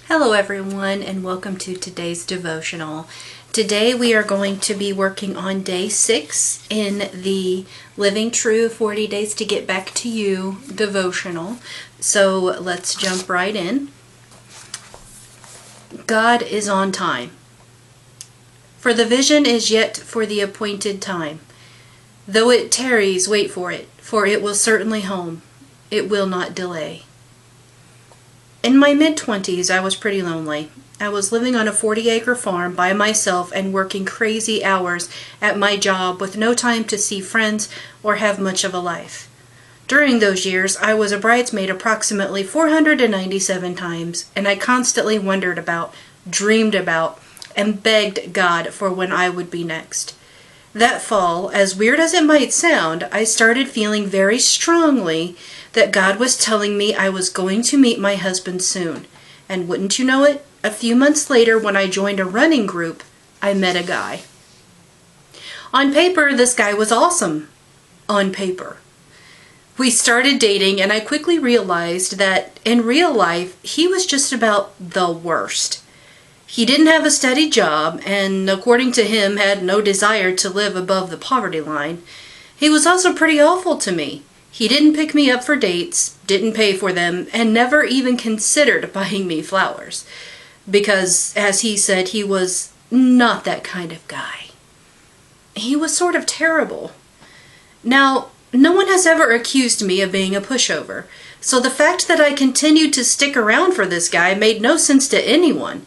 Hello everyone, and welcome to today's devotional. Today we are going to be working on day 6 in the Living True 40 Days to Get Back to You devotional. So let's jump right in. God is on time. For the vision is yet for the appointed time. Though it tarries, wait for it will certainly home. It will not delay. In my mid-20s, I was pretty lonely. I was living on a 40-acre farm by myself and working crazy hours at my job with no time to see friends or have much of a life. During those years, I was a bridesmaid approximately 497 times, and I constantly wondered about, dreamed about, and begged God for when I would be next. That fall, as weird as it might sound, I started feeling very strongly that God was telling me I was going to meet my husband soon. And wouldn't you know it, a few months later when I joined a running group, I met a guy. On paper, this guy was awesome. On paper. We started dating, and I quickly realized that in real life, he was just about the worst. He didn't have a steady job, and according to him, had no desire to live above the poverty line. He was also pretty awful to me. He didn't pick me up for dates, didn't pay for them, and never even considered buying me flowers. Because, as he said, he was not that kind of guy. He was sort of terrible. Now, no one has ever accused me of being a pushover, so the fact that I continued to stick around for this guy made no sense to anyone.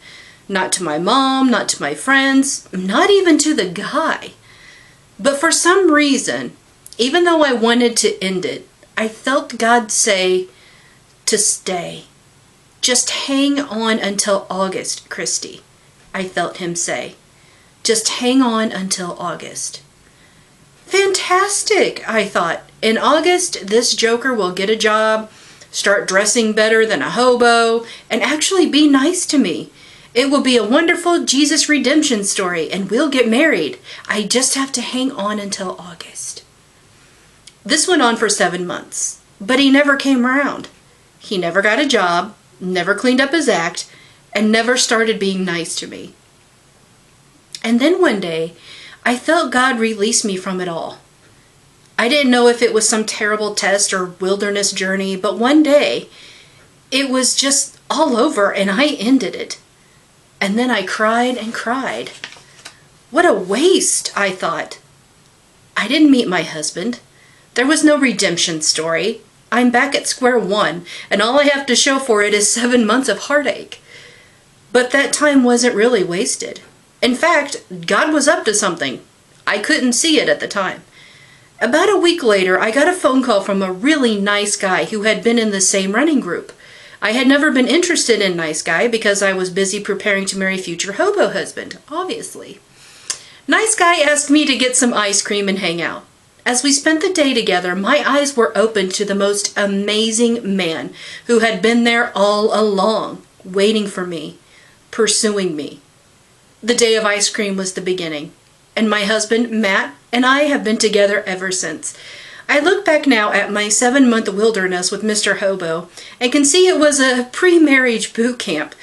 Not to my mom, not to my friends, not even to the guy. But for some reason, even though I wanted to end it, I felt God say to stay. Just hang on until August, Christy. I felt him say. Just hang on until August. Fantastic, I thought. In August, this joker will get a job, start dressing better than a hobo, and actually be nice to me. It will be a wonderful Jesus redemption story, and we'll get married. I just have to hang on until August. This went on for 7 months, but he never came around. He never got a job, never cleaned up his act, and never started being nice to me. And then one day, I felt God release me from it all. I didn't know if it was some terrible test or wilderness journey, but one day, it was just all over and I ended it. And then I cried and cried. What a waste, I thought. I didn't meet my husband. There was no redemption story. I'm back at square one, and all I have to show for it is 7 months of heartache. But that time wasn't really wasted. In fact, God was up to something. I couldn't see it at the time. About a week later, I got a phone call from a really nice guy who had been in the same running group. I had never been interested in Nice Guy because I was busy preparing to marry future hobo husband, obviously. Nice Guy asked me to get some ice cream and hang out. As we spent the day together, my eyes were opened to the most amazing man who had been there all along, waiting for me, pursuing me. The day of ice cream was the beginning, and my husband, Matt, and I have been together ever since. I look back now at my 7-month wilderness with Mr. Hobo and can see it was a pre-marriage boot camp,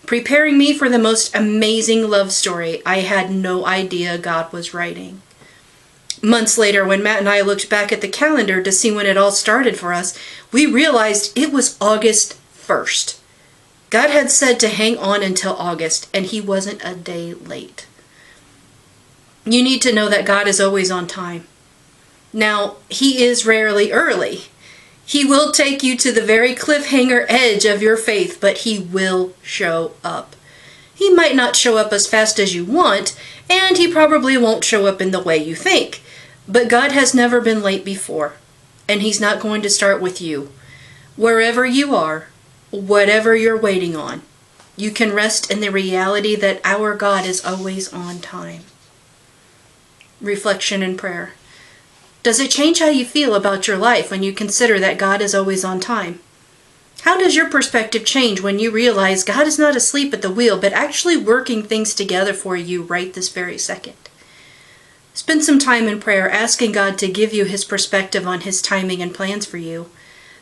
preparing me for the most amazing love story I had no idea God was writing. Months later, when Matt and I looked back at the calendar to see when it all started for us, we realized it was August 1st. God had said to hang on until August, and he wasn't a day late. You need to know that God is always on time. Now, he is rarely early. He will take you to the very cliffhanger edge of your faith, but he will show up. He might not show up as fast as you want, and he probably won't show up in the way you think. But God has never been late before, and he's not going to start with you. Wherever you are, whatever you're waiting on, you can rest in the reality that our God is always on time. Reflection and prayer. Does it change how you feel about your life when you consider that God is always on time? How does your perspective change when you realize God is not asleep at the wheel, but actually working things together for you right this very second? Spend some time in prayer asking God to give you his perspective on his timing and plans for you.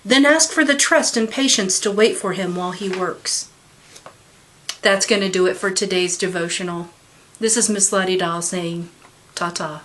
Then ask for the trust and patience to wait for him while he works. That's going to do it for today's devotional. This is Miss Letty Doll saying ta-ta.